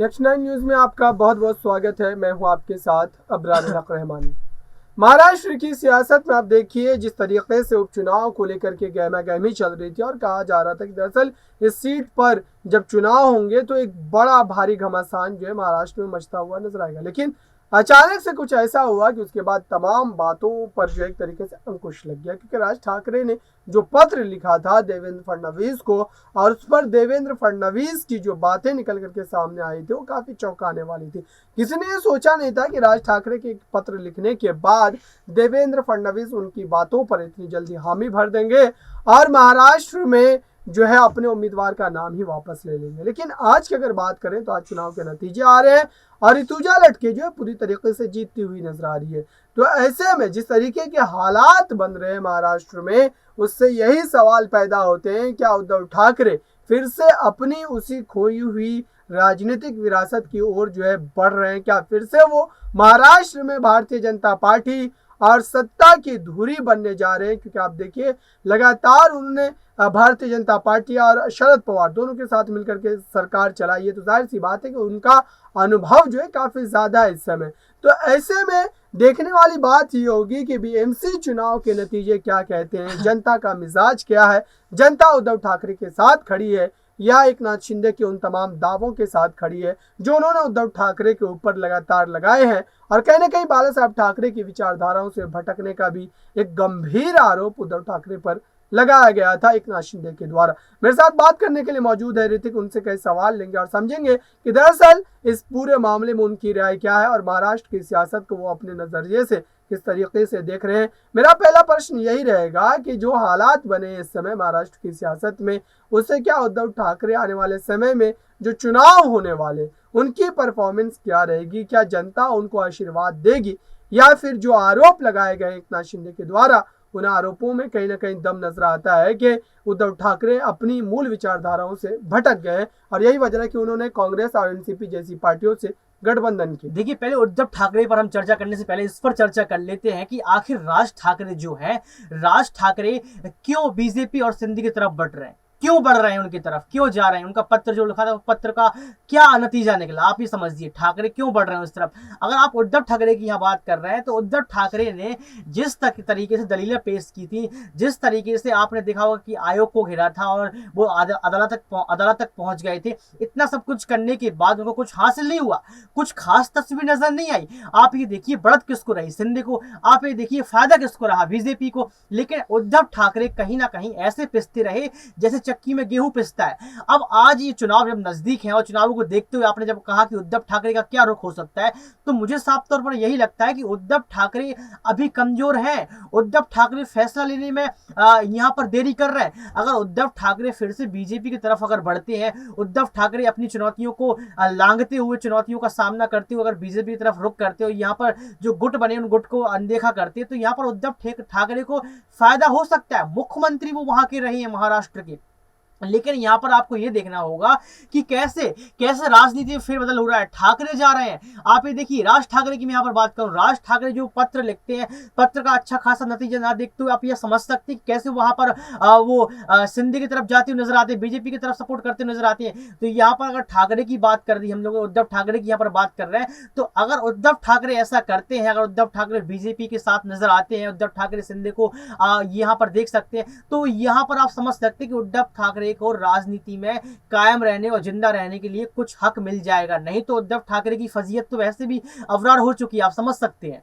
Next 9 news में आपका बहुत बहुत स्वागत है। मैं हूं आपके साथ अबरार रहमानी। महाराष्ट्र की सियासत में आप देखिए जिस तरीके से उपचुनाव को लेकर के गहमा गहमी चल रही थी और कहा जा रहा था कि दरअसल इस सीट पर जब चुनाव होंगे तो एक बड़ा भारी घमासान जो है महाराष्ट्र में मचता हुआ नजर आएगा, लेकिन अचानक से कुछ ऐसा हुआ कि उसके बाद तमाम बातों पर जो एक तरीके से अंकुश लग गया, क्योंकि राज ठाकरे ने जो पत्र लिखा था देवेंद्र फडणवीस को और उस पर देवेंद्र फडणवीस की जो बातें निकल करके सामने आई थी वो काफी चौंकाने वाली थी। किसी ने ये सोचा नहीं था कि राज ठाकरे के पत्र लिखने के बाद देवेंद्र फडणवीस उनकी बातों पर इतनी जल्दी हामी भर देंगे और महाराष्ट्र में जो है अपने उम्मीदवार का नाम ही वापस ले लेंगे। लेकिन आज की अगर बात करें तो आज चुनाव के नतीजे आ रहे हैं और ऋतुजा लटके जो है पूरी तरीके से जीतती हुई नजर आ रही है। तो ऐसे में जिस तरीके के हालात बन रहे हैं महाराष्ट्र में, उससे यही सवाल पैदा होते हैं, क्या उद्धव ठाकरे फिर से अपनी उसी खोई हुई राजनीतिक विरासत की ओर जो है बढ़ रहे हैं? क्या फिर से वो महाराष्ट्र में भारतीय जनता पार्टी और सत्ता की धुरी बनने जा रहे हैं? क्योंकि आप देखिए लगातार उन्होंने भारतीय जनता पार्टी और शरद पवार दोनों के साथ मिलकर के सरकार चलाई है, तो जाहिर सी बात है कि उनका अनुभव जो है काफी ज्यादा है इस समय। तो ऐसे में देखने वाली बात ये होगी कि बीएमसी चुनाव के नतीजे क्या कहते हैं, जनता का मिजाज क्या है, जनता उद्धव ठाकरे के साथ खड़ी है या एकनाथ शिंदे के उन तमाम दावों के साथ खड़ी है जो उन्होंने उद्धव ठाकरे के ऊपर लगातार लगाए हैं। और कहीं ना कहीं बाला साहब ठाकरे की विचारधाराओं से भटकने का भी एक गंभीर आरोप उद्धव ठाकरे पर लगाया गया था एकनाथ शिंदे के द्वारा। मेरे साथ बात करने के लिए मौजूद है ऋतिक, उनसे कई सवाल लेंगे और समझेंगे कि दरअसल इस पूरे मामले में उनकी राय क्या है और महाराष्ट्र की सियासत को वो अपने नजरिए से किस तरीके से देख रहे हैं। मेरा पहला प्रश्न यही रहेगा कि जो हालात बने इस समय महाराष्ट्र की सियासत में, उससे क्या उद्धव ठाकरे आने वाले समय में जो चुनाव होने वाले उनकी परफॉर्मेंस क्या रहेगी? क्या जनता उनको आशीर्वाद देगी या फिर जो आरोप लगाए गए एकनाथ शिंदे के द्वारा उन आरोपों में कहीं ना कहीं दम नजर आता है कि उद्धव ठाकरे अपनी मूल विचारधाराओं से भटक गए और यही वजह है कि उन्होंने कांग्रेस और एनसीपी जैसी पार्टियों से गठबंधन की। देखिए, पहले उद्धव ठाकरे पर हम चर्चा करने से पहले इस पर चर्चा कर लेते हैं कि आखिर राज ठाकरे जो है, राज ठाकरे क्यों बीजेपी और सिंधी की तरफ बढ़ रहे हैं, क्यों बढ़ रहे हैं उनकी तरफ, क्यों जा रहे हैं? उनका पत्र जो लिखा था पत्र का क्या नतीजा निकला, आप ही समझिए। ठाकरे क्यों बढ़ रहे हैं उस तरफ? अगर आप उद्धव ठाकरे की यहाँ बात कर रहे हैं तो उद्धव ठाकरे ने जिस तरीके से दलीलें पेश की थी, जिस तरीके से आपने देखा होगा कि आयोग को घेरा था और वो अदालत तक पहुंच गए थे, इतना सब कुछ करने के बाद उनको कुछ हासिल नहीं हुआ, कुछ खास तस्वीर नजर नहीं आई। आप ये देखिए बढ़त किसको रही, सिंधे को, आप ये देखिए फायदा किसको रहा, बीजेपी को। लेकिन उद्धव ठाकरे कहीं ना कहीं ऐसे पिसते रहे जैसे चक्की में गेहूं पिसता है। अब आज ये चुनाव जब नजदीक है और चुनावों को देखते हुए आपने जब कहा कि उद्धव ठाकरे का क्या रुख हो सकता है, तो मुझे साफ तौर पर यही लगता है कि उद्धव ठाकरे अभी कमजोर हैं। उद्धव ठाकरे फैसला लेने में यहां पर देरी कर रहे हैं। अगर उद्धव ठाकरे फिर से बीजेपी की तरफ अगर बढ़ते हैं, उद्धव ठाकरे अपनी चुनौतियों को लांघते हुए, चुनौतियों का सामना करते हुए अगर बीजेपी की तरफ रुख करते हो, यहाँ पर जो गुट बने उन गुट को अनदेखा करते, तो यहाँ पर उद्धव ठाकरे को फायदा हो सकता है। मुख्यमंत्री वो वहां के रहे हैं महाराष्ट्र के। लेकिन यहां पर आपको यह देखना होगा कि कैसे राजनीति में फेरबदल हो रहा है। ठाकरे जा रहे हैं। आप ये देखिए, राज ठाकरे की मैं यहां पर बात करूं, राज ठाकरे जो पत्र लिखते हैं, पत्र का अच्छा खासा नतीजा ना देखते हुए आप ये समझ सकते हैं कि कैसे वहां पर वो सिंधे की तरफ जाते हुए नजर आते हैं, बीजेपी की तरफ सपोर्ट करते नजर आते हैं। तो यहां पर अगर ठाकरे की बात कर दी, हम लोग उद्धव ठाकरे की यहां पर बात कर रहे हैं, तो अगर उद्धव ठाकरे ऐसा करते हैं, अगर उद्धव ठाकरे बीजेपी के साथ नजर आते हैं, उद्धव ठाकरे सिंधे को यहां पर देख सकते हैं, तो यहां पर आप समझ सकते हैं कि उद्धव ठाकरे को राजनीति में कायम रहने और जिंदा रहने के लिए कुछ हक मिल जाएगा। नहीं तो उद्धव ठाकरे की फजीयत तो वैसे भी अवरार हो चुकी है, आप समझ सकते हैं।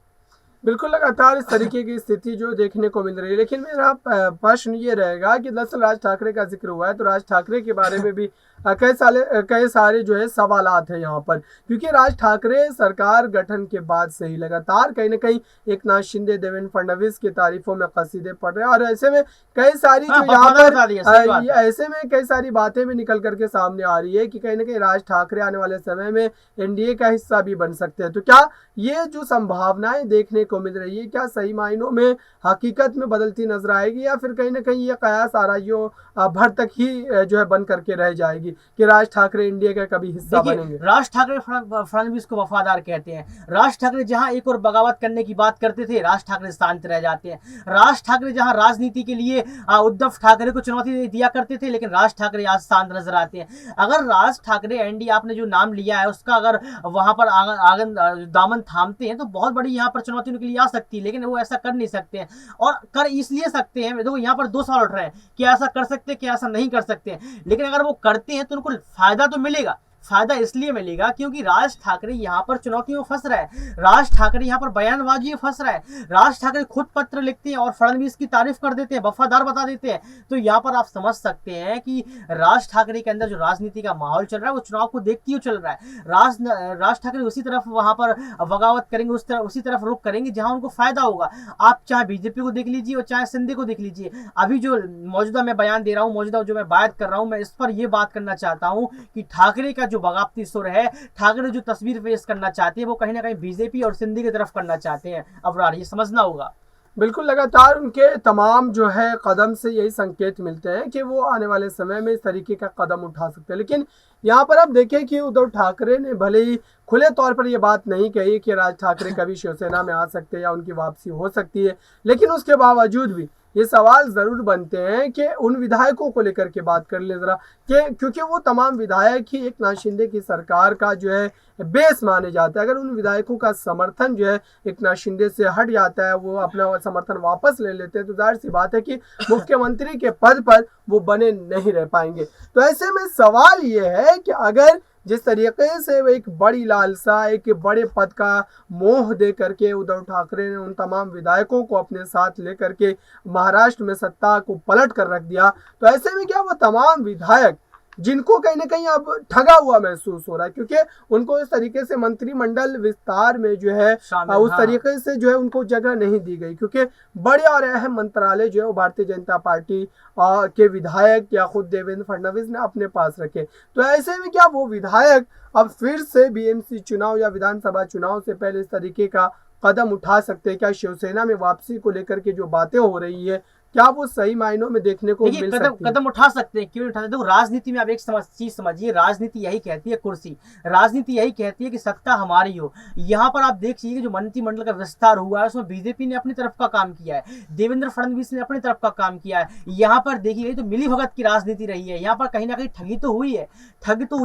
बिल्कुल लगातार इस तरीके की स्थिति जो देखने को मिल रही है। लेकिन मेरा प्रश्न ये रहेगा कि दरअसल राज ठाकरे का जिक्र हुआ है तो राज ठाकरे के बारे में भी कई सारे जो है सवालात हैं यहाँ पर, क्योंकि राज ठाकरे सरकार गठन के बाद से ही लगातार कहीं ना कहीं एकनाथ शिंदे, देवेंद्र फडणवीस की तारीफों में कसीदे पड़ रहे हैं और ऐसे में कई सारी जो यहाँ पर ऐसे में कई सारी बातें भी निकल करके सामने आ रही है कि कहीं ना कहीं राज ठाकरे आने वाले समय में एनडीए का हिस्सा भी बन सकते हैं। तो क्या ये जो संभावनाएं देखने को मिल रही है, क्या सही मायनों में हकीकत में बदलती नजर आएगी, या फिर कहीं ना कहीं ये कयास आराइयों भर तक ही जो है बन करके रह जाएगी कि राज ठाकरे इंडिया का कभी हिस्सा बनेंगे? राज ठाकरे फडणवीस को वफादार कहते हैं। राज ठाकरे जहां एक और बगावत करने की बात करते थे, राज ठाकरे शांत रह जाते हैं। राज ठाकरे जहां राजनीति के लिए उद्धव ठाकरे को चुनौती दिया करते थे, लेकिन राज ठाकरे आज शांत नजर आते हैं। अगर राज ठाकरे एनडी आपने जो नाम लिया है उसका अगर वहां पर आगन दामन थामते हैं तो बहुत बड़ी यहाँ पर चुनौती उनके लिए आ सकती है, लेकिन वो ऐसा कर नहीं सकते हैं। और कर इसलिए सकते हैं, देखो यहाँ पर दो सवाल उठ रहे हैं, क्या ऐसा कर सकते हैं, क्या ऐसा नहीं कर सकते हैं। लेकिन अगर वो करते हैं तो उनको फायदा तो मिलेगा। फायदा इसलिए मिलेगा क्योंकि राज ठाकरे यहाँ पर चुनौतियों में फंस रहा है, राज ठाकरे यहाँ पर बयानबाजी में फंस रहा है। राज ठाकरे खुद पत्र लिखते हैं और फडणवीस की तारीफ कर देते हैं, वफादार बता देते हैं। तो यहाँ पर आप समझ सकते हैं कि राज ठाकरे के अंदर जो राजनीति का माहौल चल रहा है वो चुनाव को देखते हुए चल रहा है। राज ठाकरे उसी तरफ वहां पर बगावत करेंगे, उसी तरफ रुख करेंगे जहां उनको फायदा होगा। आप चाहे बीजेपी को देख लीजिए और चाहे सिंधे को देख लीजिए। अभी जो मौजूदा मैं बयान दे रहा हूँ, मौजूदा जो मैं बात कर रहा हूँ, मैं इस पर यह बात करना चाहता हूँ कि ठाकरे का जो बगावती सुर है, ठाकरे जो तस्वीर पेश करना चाहते हैं वो कहीं ना कहीं बीजेपी और सिंधी की तरफ करना चाहते हैं। अबरार, ये समझना होगा। बिल्कुल, लगातार उनके तमाम जो है कदम से यही संकेत मिलते हैं कि वो आने वाले समय में इस तरीके का कदम उठा सकते हैं। लेकिन यहाँ पर आप देखें कि उद्धव ठाकरे ने भले ही खुले तौर पर ये बात नहीं कही कि राज ठाकरे कभी शिवसेना में आ सकते हैं या उनकी वापसी हो सकती है, लेकिन उसके बावजूद भी ये सवाल जरूर बनते हैं कि उन विधायकों को लेकर के बात कर ले जरा, कि क्योंकि वो तमाम विधायक ही एकनाथ शिंदे की सरकार का जो है बेस माने जाते हैं। अगर उन विधायकों का समर्थन जो है एकनाथ शिंदे से हट जाता है, वो अपना समर्थन वापस ले लेते हैं, तो जाहिर सी बात है कि मुख्यमंत्री के पद पर वो बने नहीं रह पाएंगे। तो ऐसे में सवाल ये है कि अगर जिस तरीके से एक बड़ी लालसा, एक बड़े पद का मोह दे करके उद्धव ठाकरे ने उन तमाम विधायकों को अपने साथ लेकर के महाराष्ट्र में सत्ता को पलट कर रख दिया, तो ऐसे में क्या वो तमाम विधायक जिनको कहीं ना कहीं अब ठगा हुआ महसूस हो रहा है, क्योंकि उनको इस तरीके से मंत्रिमंडल विस्तार में जो है उस तरीके से जो है उनको जगह नहीं दी गई, क्योंकि बड़े और अहम मंत्रालय जो है वो भारतीय जनता पार्टी के विधायक या खुद देवेंद्र फडणवीस ने अपने पास रखे। तो ऐसे में क्या वो विधायक अब फिर से बीएमसी चुनाव या विधानसभा चुनाव से पहले इस तरीके का कदम उठा सकते हैं? क्या शिवसेना में वापसी को लेकर के जो बातें हो रही है, क्या वो सही मायनों में देखने को मिल सकती है? कदम उठा सकते हैं, क्यों उठा सकते? देखो, राजनीति में आप एक चीज समझिए, राजनीति यही कहती है कुर्सी, राजनीति यही कहती है कि सत्ता हमारी हो। यहाँ पर आप देखिए कि जो मंत्रिमंडल का विस्तार हुआ है उसमें बीजेपी ने अपनी तरफ का काम किया है, देवेंद्र फडणवीस ने अपनी तरफ का काम किया है। यहाँ पर देखिए तो मिली भगत की राजनीति रही है, यहाँ पर कहीं ना कहीं ठगी तो हुई है,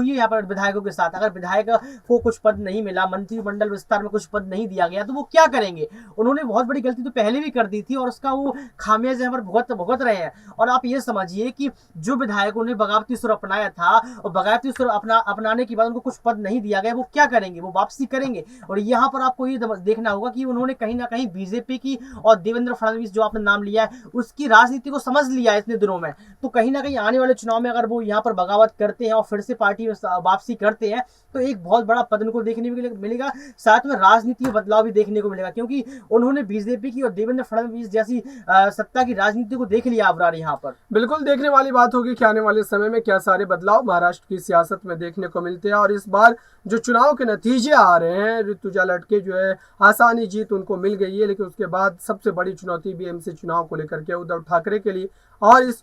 यहाँ पर विधायकों के साथ। अगर विधायक को कुछ पद नहीं मिला, मंत्रिमंडल विस्तार में कुछ पद नहीं दिया गया, तो वो क्या करेंगे? उन्होंने बहुत बड़ी गलती तो पहले भी कर दी थी और उसका वो खामियाजा भुगत रहे हैं। और आप ये समझिए कि जो विधायकों ने बगावती सुर अपनाया था और बगावती सुर अपनाने के बाद उनको कुछ पद नहीं दिया गया, वो क्या करेंगे? वो वापसी करेंगे। और यहाँ पर आपको ये देखना होगा कि उन्होंने कहीं ना कहीं बीजेपी की और देवेंद्र फडणवीस जो आपने नाम लिया है उसकी राजनीति को समझ लिया है इतने दिनों में। तो कहीं ना कहीं आने वाले चुनाव में अगर वो यहाँ पर बगावत करते हैं और फिर से पार्टी में वापसी करते हैं तो एक बहुत बड़ा पद उनको देखने मिलेगा, साथ में राजनीति में बदलाव भी देखने को मिलेगा, क्योंकि उन्होंने बीजेपी की और देवेंद्र फडणवीस जैसी सत्ता की राजनीति को देख लिया अबरार। यहाँ पर बिल्कुल देखने वाली बात होगी कि आने वाले समय में क्या सारे बदलाव महाराष्ट्र की सियासत में देखने को मिलते हैं। और इस बार जो चुनाव के नतीजे आ रहे हैं, ऋतुजा लटके जो है आसानी जीत उनको मिल गई है, लेकिन उसके बाद सबसे बड़ी चुनौती बीएमसी चुनाव को लेकर के उद्धव ठाकरे के लिए, और इस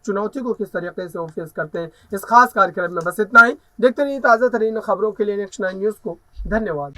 चुनौती को किस तरीके से वो फेस करते हैं इस खास कार्यक्रम में। बस इतना ही, देखते रहिए ताज़ा तरीन खबरों के लिए नेक्स्ट 9 न्यूज़ को। धन्यवाद।